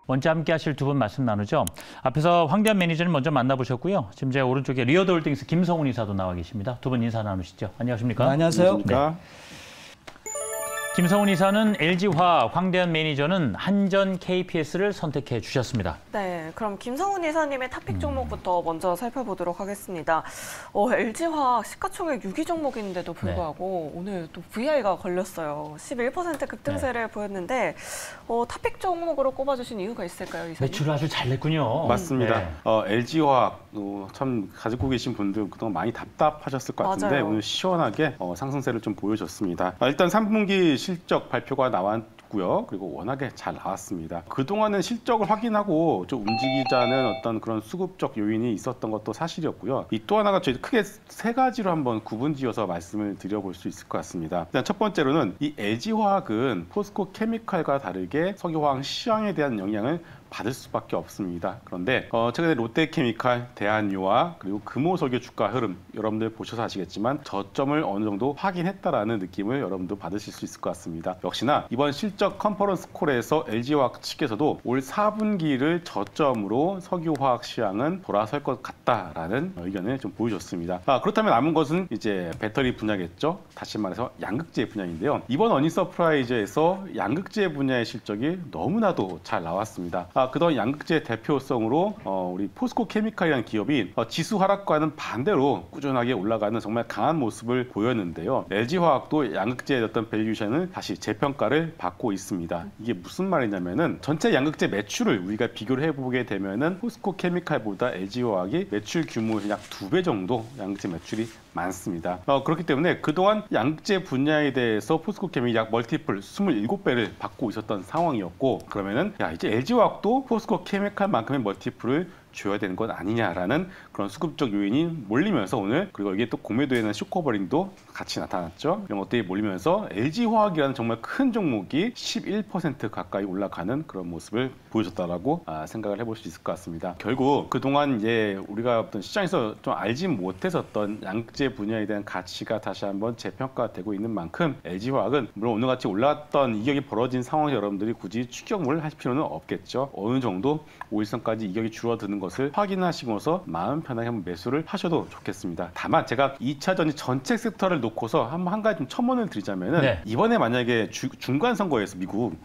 먼저 함께 하실 두 분 말씀 나누죠. 앞에서 황대현 매니저님 먼저 만나보셨고요. 지금 제 오른쪽에 리어드홀딩스 김성훈 이사도 나와 계십니다. 두 분 인사 나누시죠. 안녕하십니까? 네, 안녕하세요. 네. 김성훈 이사는 LG화학, 황대현 매니저는 한전 KPS를 선택해 주셨습니다. 네, 그럼 김성훈 이사님의 탑픽 종목부터 먼저 살펴보도록 하겠습니다. LG화학 시가총액 6위 종목인데도 불구하고 오늘 또 VI가 걸렸어요. 11% 급등세를 보였는데 탑픽 종목으로 꼽아주신 이유가 있을까요, 이사님? 매출을 아주 잘 냈군요. 맞습니다. 네. LG화학 참 가지고 계신 분들 그동안 많이 답답하셨을 것 같은데 맞아요. 오늘 시원하게 상승세를 좀 보여줬습니다. 일단 3분기 실적 발표가 나왔고요. 그리고 워낙에 잘 나왔습니다. 그동안은 실적을 확인하고 좀 움직이자는 어떤 그런 수급적 요인이 있었던 것도 사실이었고요. 이 또 하나가 저희 크게 세 가지로 한번 구분지어서 말씀을 드려볼 수 있을 것 같습니다. 일단 첫 번째로는 이 LG화학은 포스코 케미칼과 다르게 석유화학 시황에 대한 영향을 받을 수밖에 없습니다. 그런데 최근에 롯데케미칼, 대한유화 그리고 금호석유 주가 흐름 여러분들 보셔서 아시겠지만 저점을 어느 정도 확인했다라는 느낌을 여러분도 받으실 수 있을 것 같습니다. 역시나 이번 실적 컨퍼런스 콜에서 LG화학 측에서도 올 4분기를 저점으로 석유화학 시황은 돌아설 것 같다라는 의견을 좀 보여줬습니다. 그렇다면 남은 것은 이제 배터리 분야겠죠. 다시 말해서 양극재 분야인데요. 이번 어닝 서프라이즈에서 양극재 분야의 실적이 너무나도 잘 나왔습니다. 그동안 양극재 대표성으로 우리 포스코 케미칼이라는 기업이 지수 하락과는 반대로 꾸준하게 올라가는 정말 강한 모습을 보였는데요. LG화학도 양극재의 어떤 밸류에이션을 다시 재평가를 받고 있습니다. 이게 무슨 말이냐면은 전체 양극재 매출을 우리가 비교를 해보게 되면은 포스코 케미칼보다 LG화학이 매출 규모의 약 2배 정도 양극재 매출이 많습니다. 그렇기 때문에 그동안 양극재 분야에 대해서 포스코 케미 약 멀티플 27배를 받고 있었던 상황이었고, 그러면은 이제 LG화학도 포스코 케미칼만큼의 멀티플을 줘야 되는 것 아니냐라는 그런 수급적 요인이 몰리면서 오늘, 그리고 이게 또 공매도에는 쇼커버링도 같이 나타났죠. 이런 것들이 몰리면서 LG화학이라는 정말 큰 종목이 11% 가까이 올라가는 그런 모습을 보여줬다라고 생각을 해볼 수 있을 것 같습니다. 결국 그동안 이제 우리가 어떤 시장에서 좀 알지 못했었던 양극재 분야에 대한 가치가 다시 한번 재평가되고 있는 만큼 LG화학은 물론 오늘같이 올랐던 이격이 벌어진 상황에서 여러분들이 굳이 추격을 하실 필요는 없겠죠. 어느 정도 5일선까지 이격이 줄어드는 것을 확인하시고서 마음 편하게 한번 매수를 하셔도 좋겠습니다. 다만 제가 2차 전지 전체 섹터를 놓고서 한 가지 좀 첨언을 드리자면은 이번에 만약에 중간 선거에서 미국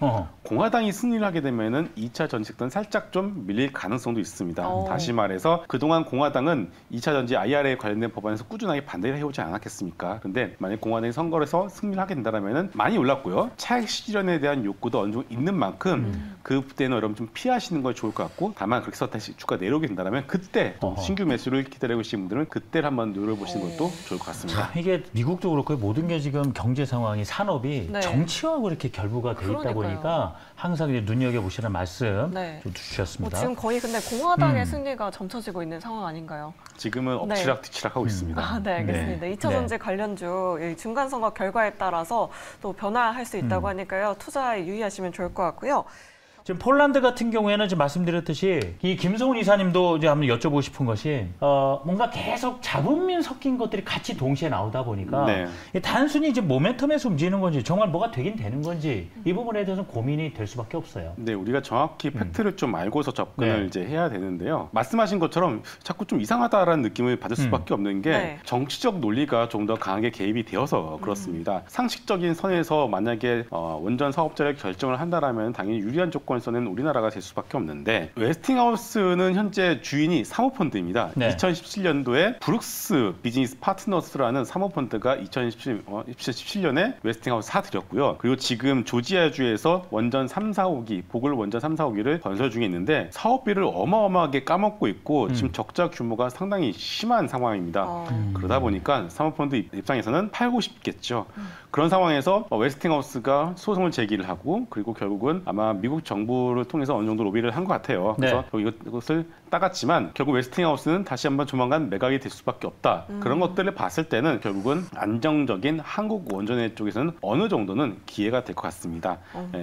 공화당이 승리를 하게 되면은 2차 전지 섹터는 살짝 좀 밀릴 가능성도 있습니다. 다시 말해서 그동안 공화당은 2차 전지 IRA 관련된 법안에서 꾸준하게 반대를 해오지 않았겠습니까? 근데 만약 공화당이 선거에서 승리를 하게 된다면은 많이 올랐고요. 차익 실현에 대한 욕구도 어느 정도 있는 만큼 그때는 여러분 좀 피하시는 걸 좋을 것 같고, 다만 그렇게 해서 다시 주가 내려오게 된다면 그때 또 신규 매수를 기다리고 계신 분들은 그때를 한번 노려보시는 것도 좋을 것 같습니다. 이게 미국도 그렇고 모든 게 지금 경제 상황이 산업이 정치하고 이렇게 결부가 돼 있다 보니까 항상 이제 눈여겨보시는 말씀 좀 주셨습니다. 지금 거의 근데 공화당의 승리가 점쳐지고 있는 상황 아닌가요? 지금은 엎치락 뒤치락 하고 있습니다. 네, 알겠습니다. 2차 전지 관련주 중간 선거 결과에 따라서 또 변화할 수 있다고 하니까요. 투자에 유의하시면 좋을 것 같고요. 지금 폴란드 같은 경우에는 지금 말씀드렸듯이 이 김성훈 이사님도 이제 한번 여쭤보고 싶은 것이 뭔가 계속 잡음민 섞인 것들이 같이 동시에 나오다 보니까 단순히 이제 모멘텀에서 움직이는 건지 정말 뭐가 되긴 되는 건지 이 부분에 대해서는 고민이 될 수밖에 없어요. 네, 우리가 정확히 팩트를 좀 알고서 접근을 이제 해야 되는데요. 말씀하신 것처럼 자꾸 좀 이상하다라는 느낌을 받을 수밖에 없는 게 정치적 논리가 좀 더 강하게 개입이 되어서 그렇습니다. 상식적인 선에서 만약에 원전 사업자를 결정을 한다라면 당연히 유리한 조건 선은 우리나라가 될 수밖에 없는데, 웨스팅하우스는 현재 주인이 사모펀드입니다. 2017년도에 브룩스 비즈니스 파트너스라는 사모펀드가 2017년에 웨스팅하우스 사들였고요. 그리고 지금 조지아주에서 원전 3, 4호기, 보글 원전 3, 4호기를 건설 중에 있는데 사업비를 어마어마하게 까먹고 있고 지금 적자 규모가 상당히 심한 상황입니다. 그러다 보니까 사모펀드 입장에서는 팔고 싶겠죠. 그런 상황에서 웨스팅하우스가 소송을 제기를 하고, 그리고 결국은 아마 미국 정부 정부를 통해서 어느 정도 로비를 한 것 같아요. 그래서 이것을 따갔지만 결국 웨스팅하우스는 다시 한번 조만간 매각이 될 수밖에 없다. 그런 것들을 봤을 때는 결국은 안정적인 한국 원전회 쪽에서는 어느 정도는 기회가 될 것 같습니다.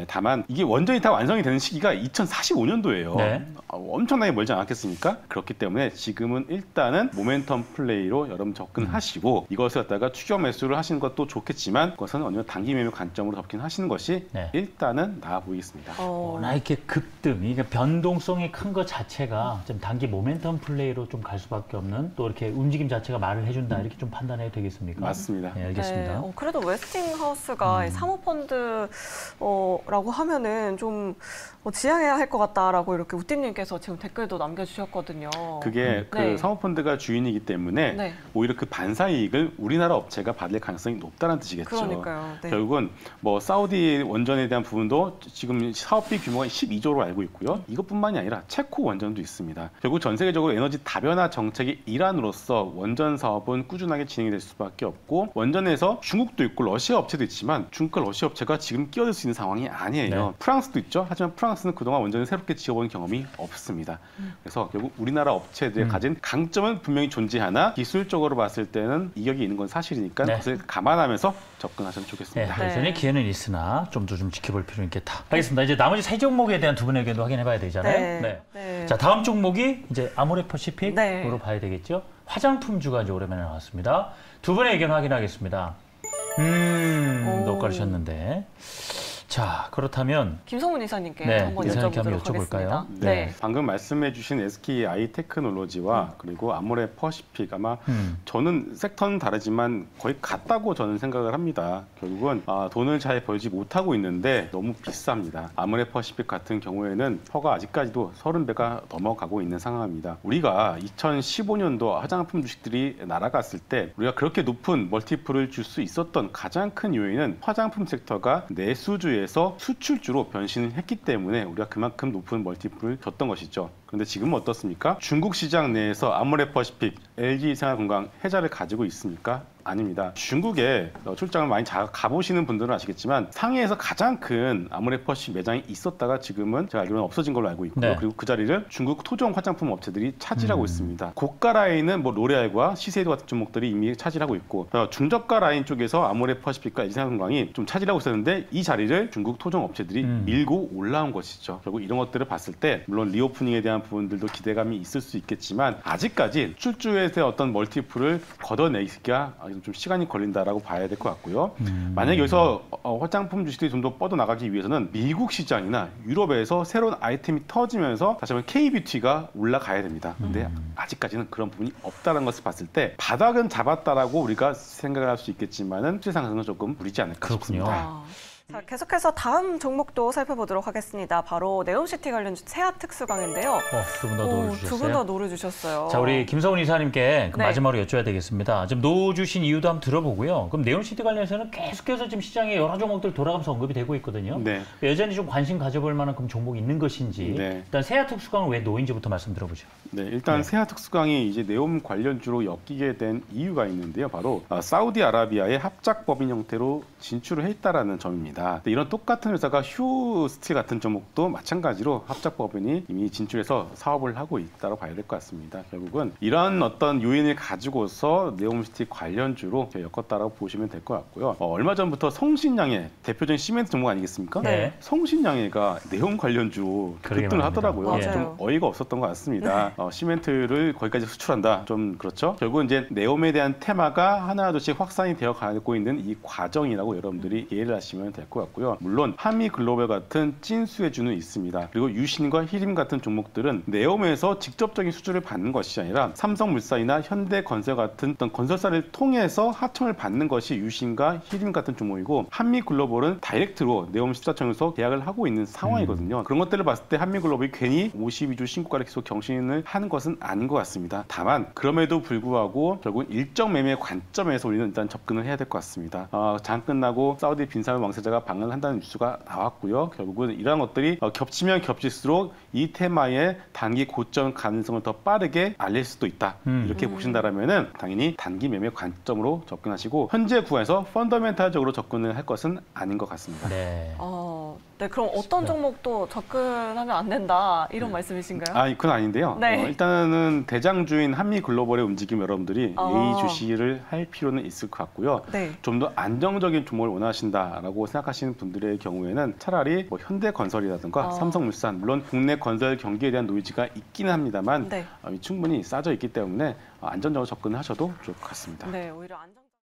다만 이게 원전이 다 완성이 되는 시기가 2045년도예요. 엄청나게 멀지 않았겠습니까? 그렇기 때문에 지금은 일단은 모멘텀 플레이로 여러분 접근하시고 이것을 갖다가 추격 매수를 하시는 것도 좋겠지만 그것은 어느 정도 단기 매매 관점으로 접근하시는 것이 일단은 나아 보이겠습니다. 나 이렇게 급등, 그러니까 변동성이 큰 것 자체가 좀 단기 모멘텀 플레이로 좀 갈 수밖에 없는 또 이렇게 움직임 자체가 말을 해준다 이렇게 좀 판단해도 되겠습니까? 맞습니다. 네, 알겠습니다. 그래도 웨스팅하우스가 사모펀드라고 하면은 좀 지양해야 할 것 같다라고 이렇게 우띠님께서 지금 댓글도 남겨주셨거든요. 그게 그 사모펀드가 주인이기 때문에 오히려 그 반사 이익을 우리나라 업체가 받을 가능성이 높다는 뜻이겠죠. 그러니까요. 결국은 뭐 사우디 원전에 대한 부분도 지금 사업비 규모가 12조로 알고 있고요. 이것뿐만이 아니라 체코 원전도 있습니다. 결국 전 세계적으로 에너지 다변화 정책의 일환으로서 원전 사업은 꾸준하게 진행이 될 수밖에 없고 원전에서 중국도 있고 러시아 업체도 있지만 중국과 러시아 업체가 지금 끼어들 수 있는 상황이 아니에요. 프랑스도 있죠. 하지만 프랑스는 그동안 원전을 새롭게 지어본 경험이 없습니다. 그래서 결국 우리나라 업체들이 가진 강점은 분명히 존재하나 기술적으로 봤을 때는 이격이 있는 건 사실이니까 그것을 감안하면서 접근하시면 좋겠습니다. 여전히 기회는 있으나 좀 더 좀 지켜볼 필요는 있겠다. 알겠습니다. 이제 나머지 세 종목에 대한 두 분의 의견도 확인해봐야 되잖아요. 자, 다음 종목이 이제 아모레퍼시픽으로 봐야 되겠죠. 화장품주가 이제 오랜만에 나왔습니다. 두 분의 의견 확인하겠습니다. 녹아주셨는데. 자, 그렇다면 김성훈 이사님께 한번 여쭤보도록 하겠습니다. 방금 말씀해주신 SK 아이테크놀로지와 그리고 아모레퍼시픽 아마 저는 섹터는 다르지만 거의 같다고 저는 생각을 합니다. 결국은 돈을 잘 벌지 못하고 있는데 너무 비쌉니다. 아모레퍼시픽 같은 경우에는 퍼가 아직까지도 30배가 넘어가고 있는 상황입니다. 우리가 2015년도 화장품 주식들이 날아갔을 때 우리가 그렇게 높은 멀티플을 줄 수 있었던 가장 큰 요인은 화장품 섹터가 내수주의 에서 수출주로 변신을 했기 때문에 우리가 그만큼 높은 멀티플을 줬던 것이죠. 그런데 지금은 어떻습니까? 중국 시장 내에서 아모레퍼시픽, LG생활건강, 해자를 가지고 있습니까? 아닙니다. 중국에 출장을 많이 가보시는 분들은 아시겠지만 상해에서 가장 큰 아모레퍼시픽 매장이 있었다가 지금은 제가 알기로는 없어진 걸로 알고 있고요. 그리고 그 자리를 중국 토종 화장품 업체들이 차지하고 있습니다. 고가 라인은 뭐 로레알과 시세이도 같은 종목들이 이미 차지하고 있고 중저가 라인 쪽에서 아모레퍼시픽과 LG생활건강이 좀 차지하고 있었는데 이 자리를 중국 토종 업체들이 밀고 올라온 것이죠. 결국 이런 것들을 봤을 때 물론 리오프닝에 대한 부분들도 기대감이 있을 수 있겠지만 아직까지 출주에서의 어떤 멀티플을 걷어내기가 좀 시간이 걸린다라고 봐야 될 것 같고요. 만약에 여기서 화장품 주식들이 좀 더 뻗어나가기 위해서는 미국 시장이나 유럽에서 새로운 아이템이 터지면서 다시 한번 K뷰티가 올라가야 됩니다. 근데 아직까지는 그런 부분이 없다는 것을 봤을 때 바닥은 잡았다라고 우리가 생각을 할 수 있겠지만은 시세 상승은 조금 무리지 않을까 싶습니다. 자, 계속해서 다음 종목도 살펴보도록 하겠습니다. 바로 네옴시티 관련주 세아특수강인데요. 두 분 다 노려주셨어요. 두 분 다 노려주셨어요. 자, 우리 김성훈 이사님께 마지막으로 여쭤야 되겠습니다. 지금 노주신 이유도 한번 들어보고요. 그럼 네옴시티 관련해서는 계속해서 지금 시장에 여러 종목들 돌아가면서 언급이 되고 있거든요. 여전히 좀 관심 가져볼 만한 그럼 종목이 있는 것인지 일단 세아특수강은 왜 노인지부터 말씀 들어보죠. 일단 세아특수강이 이제 네옴 관련주로 엮이게 된 이유가 있는데요. 바로 사우디아라비아의 합작법인 형태로 진출을 했다라는 점입니다. 이런 똑같은 회사가 휴스틸 같은 종목도 마찬가지로 합작법인이 이미 진출해서 사업을 하고 있다고 봐야 될 것 같습니다. 결국은 이런 어떤 요인을 가지고서 네옴시티 관련주로 엮었다라고 보시면 될 것 같고요. 얼마 전부터 성신양해 대표적인 시멘트 종목 아니겠습니까? 성신양해가 네옴 관련주로 급등을 하더라고요. 좀 어이가 없었던 것 같습니다. 시멘트를 거기까지 수출한다. 좀 그렇죠. 결국은 이제 네옴에 대한 테마가 하나둘씩 확산이 되어 가고 있는 이 과정이라고 여러분들이 이해를 하시면 될 것 같고요. 물론 한미글로벌 같은 찐수혜주는 있습니다. 그리고 유신과 히림 같은 종목들은 네옴에서 직접적인 수주를 받는 것이 아니라 삼성물산이나 현대건설 같은 어떤 건설사를 통해서 하청을 받는 것이 유신과 히림 같은 종목이고 한미글로벌은 다이렉트로 네옴 시사청에서 계약을 하고 있는 상황이거든요. 그런 것들을 봤을 때 한미글로벌이 괜히 52주 신고가를 계속 경신을 하는 것은 아닌 것 같습니다. 다만 그럼에도 불구하고 결국 일정 매매 관점에서 우리는 일단 접근을 해야 될 것 같습니다. 장 끝나고 사우디 빈살만 왕세자가 방한을 한다는 뉴스가 나왔고요. 결국은 이러한 것들이 겹치면 겹칠수록 이 테마의 단기 고점 가능성을 더 빠르게 알릴 수도 있다. 이렇게 보신다라면은 당연히 단기 매매 관점으로 접근하시고 현재 구간에서 펀더멘탈적으로 접근을 할 것은 아닌 것 같습니다. 네, 그럼 어떤 네. 종목도 접근하면 안 된다 이런 말씀이신가요? 아, 그건 아닌데요. 네. 일단은 대장주인 한미글로벌의 움직임 여러분들이 예의주시를 할 필요는 있을 것 같고요. 네. 좀 더 안정적인 종목을 원하신다라고 생각하시는 분들의 경우에는 차라리 뭐 현대건설이라든가 삼성물산, 물론 국내 건설 경기에 대한 노이즈가 있기는 합니다만 네. 충분히 싸져 있기 때문에 안전적으로 접근하셔도 좋을 것 같습니다. 네, 오히려 안정.